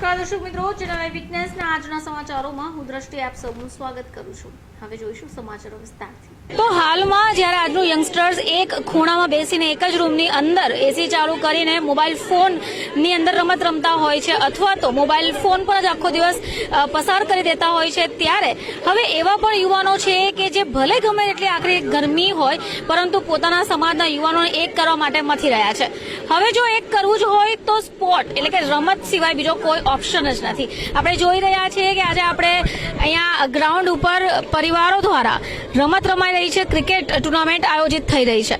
નમસ્કાર દર્શક મિત્રો, ચેનલ વીકનેસના આજના સમાચારોમાં હું દ્રષ્ટિ આપ સૌનું સ્વાગત કરું છું। હવે જોઈશું સમાચારો વિસ્તારથી। તો હાલમાં જ્યારે આજનું યંગસ્ટર્સ એક ખૂણામાં બેસીને એક જ રૂમની અંદર એસી ચાલુ કરીને મોબાઈલ ફોનની અંદર રમત રમતા હોય છે અથવા તો મોબાઈલ ફોન પર જ આખો દિવસ પસાર કરી દેતા હોય છે, ત્યારે હવે એવા પણ યુવાનો છે કે જે ભલે ગમે એટલી આખરી ગરમી હોય પરંતુ પોતાના સમાજના યુવાનોને એક કરવા માટે મથી રહ્યા છે। હવે જો એક કરવું જ હોય તો સ્પોર્ટ એટલે કે રમત સિવાય બીજો કોઈ ઓપ્શન જ નથી। આપણે જોઈ રહ્યા છીએ કે આજે આપણે અહીંયા ગ્રાઉન્ડ ઉપર પરિવારો દ્વારા રમત રમાઈ રહી છે, ક્રિકેટ ટુર્નામેન્ટ આયોજિત થઈ રહી છે।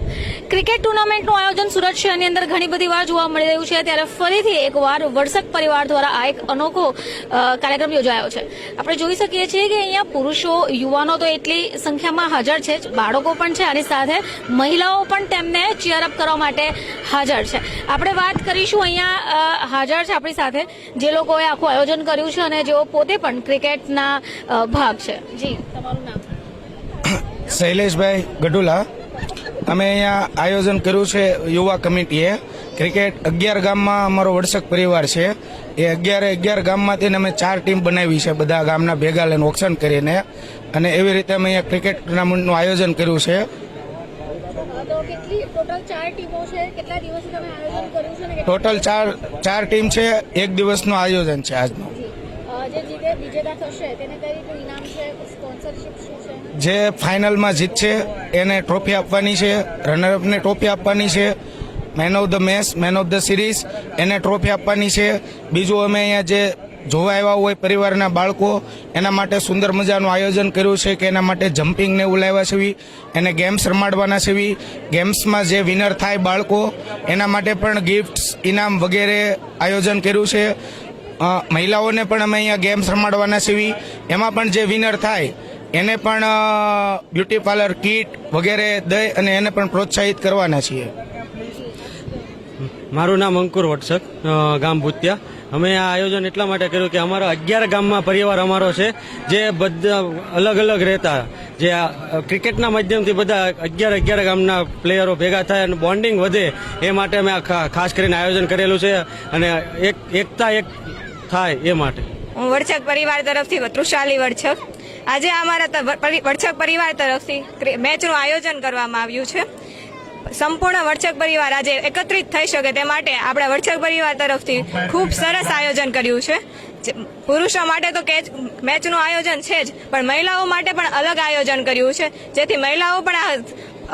ક્રિકેટ ટુર્નામેન્ટનું આયોજન સુરત શહેરની અંદર ઘણી બધી વાર જોવા મળી રહ્યું છે, ત્યારે ફરીથી એકવાર વડસક પરિવાર દ્વારા આ એક અનોખો કાર્યક્રમ યોજાયો છે। આપણે જોઈ શકીએ છીએ કે અહીંયા પુરુષો યુવાનો તો એટલી સંખ્યામાં હાજર છે, બાળકો પણ છે અને સાથે મહિલાઓ પણ તેમને ચીયરઅપ કરવા માટે હાજર છે। આપણે વાત કરીશું અહીંયા હાજર છે આપણી સાથે જે લોકોએ આખું આયોજન કર્યું છે અને જેઓ પોતે પણ ક્રિકેટના ભાગ છે। જી, તમારું નામ? શૈલેષભાઈ ગઢુલા। અમે અહીંયા આયોજન કર્યું છે યુવા કમિટીએ। ક્રિકેટ 11 ગામમાં અમારો વડસક પરિવાર છે, એ 11 ગામમાંથી અમે 4 ટીમ બનાવી છે, બધા ગામના ભેગા લઈને ઓક્શન કરીને, અને એવી રીતે અમે અહીંયા ક્રિકેટ ટુર્નામેન્ટનું આયોજન કર્યું છે। ટોટલ 4 ટીમ છે, 1 દિવસનું આયોજન છે આજનું। જે ફાઇનલમાં જીતશે એને ટ્રોફી આપવાની છે, રનરઅપને ટ્રોફી આપવાની છે, man of the match, man of the series એને ટ્રોફી આપવાની છે। બીજું અમે અહીંયા જે જોવા આવ્યા હોય પરિવારના બાળકો, એના માટે સુંદર મજાનું આયોજન કર્યું છે કે એના માટે જમ્પિંગ ને એવું લાવ્યા છે, એને ગેમ્સ રમાડવાના છે। ગેમ્સમાં જે વિનર થાય બાળકો એના માટે પણ ગિફ્ટ્સ, ઇનામ વગેરે આયોજન કર્યું છે। મહિલાઓને પણ અમે અહીંયા ગેમ્સ રમાડવાના છે, એમાં પણ જે વિનર થાય એને પણ બ્યુટી પાર્લર કીટ વગેરે દઈ અને એને પણ પ્રોત્સાહિત કરવાના છીએ। મારું નામ અંકુર વડસક, ગામ ભૂતિયા। અમે આ આયોજન એટલા માટે કર્યું કે અમારા 11 ગામમાં પરિવાર અમારો છે, જે બધા અલગ અલગ રહેતા, જે ક્રિકેટના માધ્યમથી બધા 11 ગામના પ્લેયરો ભેગા થાય અને બોન્ડિંગ વધે એ માટે અમે ખાસ કરીને આયોજન કરેલું છે, અને એકતા થાય એ માટે। હું વડછક પરિવાર તરફથી તૃષાલી વડછક। આજે અમારા વડછક પરિવાર તરફથી મેચનું આયોજન કરવામાં આવ્યું છે। સંપૂર્ણ વડછક પરિવાર આજે એકત્રિત થઈ શકે તે માટે આપણે વડછક પરિવાર તરફથી ખૂબ સરસ આયોજન કર્યું છે। પુરુષો માટે તો મેચનું આયોજન છે જ, પણ મહિલાઓ માટે પણ અલગ આયોજન કર્યું છે, જેથી મહિલાઓ પણ આ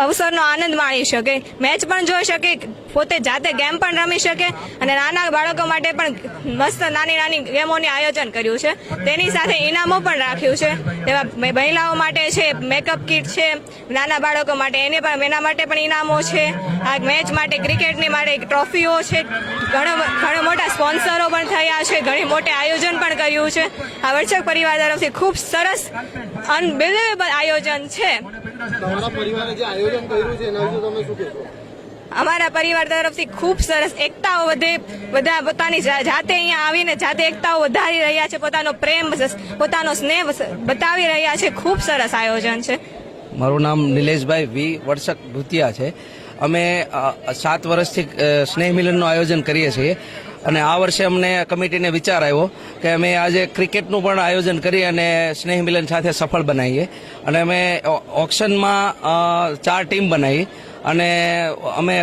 અવસરનો આનંદ માણી શકે, મેચ પણ જોઈ શકે, પોતે જાતે ગેમ પણ રમી શકે, અને નાના બાળકો માટે પણ મસ્ત નાની ગેમોની આયોજન કર્યું છે। તેની સાથે ઇનામો પણ રાખ્યું છે, તેમાં મહિલાઓ માટે છે મેકઅપ કિટ છે, નાના બાળકો માટે એના માટે પણ ઇનામો છે। આ મેચ માટે ક્રિકેટની માટે ટ્રોફીઓ છે, ઘણા મોટા સ્પોન્સરો પણ થયા છે, ઘણી મોટી આયોજન પણ કર્યું છે। આ વડછક પરિવાર તરફથી ખૂબ સરસ અનબિલિવેબલ આયોજન છે। અમારા પરિવાર તરફથી ખૂબ સરસ એકતાઓ વધે, બધા પોતાની જાતે અહીંયા આવીને જાતે એકતાઓ વધારી રહ્યા છે, પોતાનો પ્રેમ, પોતાનો સ્નેહ બતાવી રહ્યા છે। ખૂબ સરસ આયોજન છે। મારું નામ નિલેશભાઈ વી વડસક ભૂતિયા છે। અમે 7 વર્ષથી સ્નેહ મિલનનું આયોજન કરીએ છીએ, અને આ વર્ષે અમને કમિટીને વિચાર આવ્યો કે અમે આજે ક્રિકેટનું પણ આયોજન કરી અને સ્નેહ મિલન સાથે સફળ બનાવીએ, અને અમે ઓક્શનમાં 4 ટીમ બનાવી અને અમે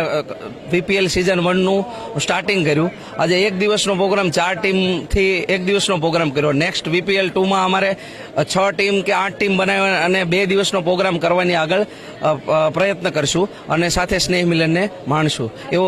VPL સિઝન 1નું સ્ટાર્ટિંગ કર્યું। આજે 1 દિવસનો પ્રોગ્રામ 4 ટીમથી 1 દિવસનો પ્રોગ્રામ કર્યો। નેક્સ્ટ VPL 2માં અમારે 6 ટીમ કે 8 ટીમ બનાવી અને 2 દિવસનો પ્રોગ્રામ કરવાની આગળ પ્રયત્ન કરશું, અને સાથે સ્નેહ મિલનને માણશું એવો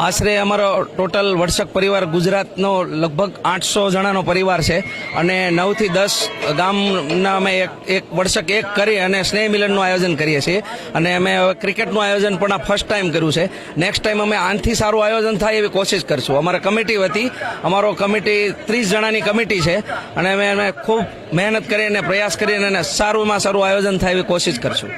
આશરે અમારો ટોટલ વડસક પરિવાર ગુજરાતનો લગભગ 800 જણાનો પરિવાર છે, અને 9 થી 10 ગામના અમે એક વડસક એક કરી અને સ્નેહ મિલનનું આયોજન કરીએ છીએ, અને અમે ક્રિકેટનું આયોજન પણ આ ફર્સ્ટ ટાઈમ કર્યું છે। નેક્સ્ટ ટાઈમ અમે આનાથી સારું આયોજન થાય એવી કોશિશ કરશું। અમારા કમિટી વતી અમારો કમિટી 30 જણાની કમિટી છે, અને અમે ખૂબ મહેનત કરીને પ્રયાસ કરીને સારુંમાં સારું આયોજન થાય એવી કોશિશ કરશું।